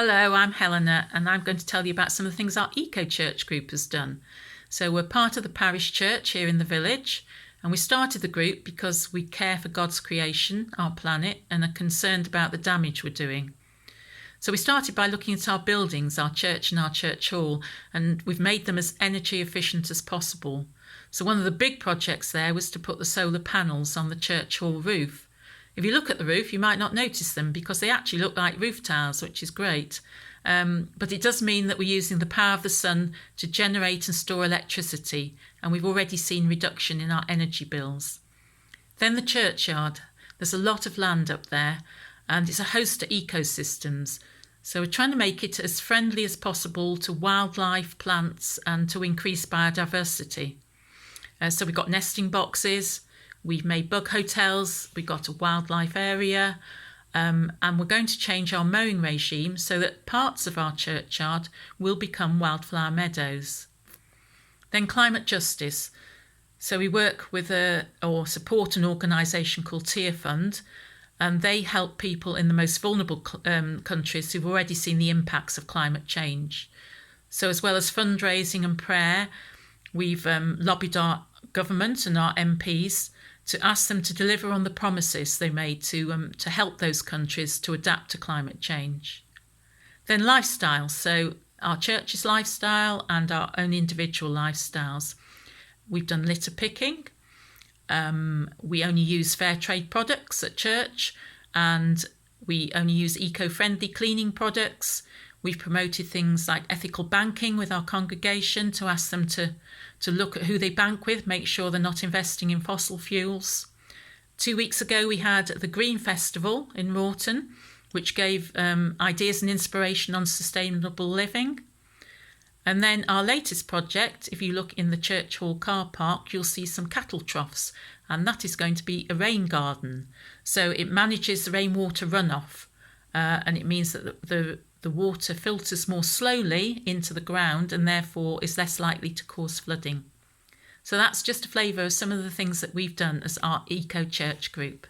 Hello, I'm Helena, and I'm going to tell you about some of the things our Eco Church group has done. So we're part of the Parish Church here in the village, and we started the group because we care for God's creation, our planet, and are concerned about the damage we're doing. So we started by looking at our buildings, our church and our church hall, and we've made them as energy efficient as possible. So one of the big projects there was to put the solar panels on the church hall roof. If you look at the roof, you might not notice them because they actually look like roof tiles, which is great. But it does mean that we're using the power of the sun to generate and store electricity, and we've already seen reduction in our energy bills. Then the churchyard. There's a lot of land up there, and it's a host to ecosystems. So we're trying to make it as friendly as possible to wildlife, plants, and to increase biodiversity. So we've got nesting boxes. We've made bug hotels, we've got a wildlife area, and we're going to change our mowing regime so that parts of our churchyard will become wildflower meadows. Then climate justice. So we work with or support an organisation called Tier Fund, and they help people in the most vulnerable countries who've already seen the impacts of climate change. So as well as fundraising and prayer, we've lobbied our government and our MPs to ask them to deliver on the promises they made to help those countries to adapt to climate change. Then lifestyle, so our church's lifestyle and our own individual lifestyles. We've done litter picking. We only use fair trade products at church, and we only use eco-friendly cleaning products. We've promoted things like ethical banking with our congregation to ask them to look at who they bank with, make sure they're not investing in fossil fuels. 2 weeks ago, we had the Green Festival in Rawton, which gave ideas and inspiration on sustainable living. And then our latest project, if you look in the church hall car park, you'll see some cattle troughs, and that is going to be a rain garden. So it manages the rainwater runoff, and it means that the water filters more slowly into the ground and therefore is less likely to cause flooding. So that's just a flavour of some of the things that we've done as our Eco Church group.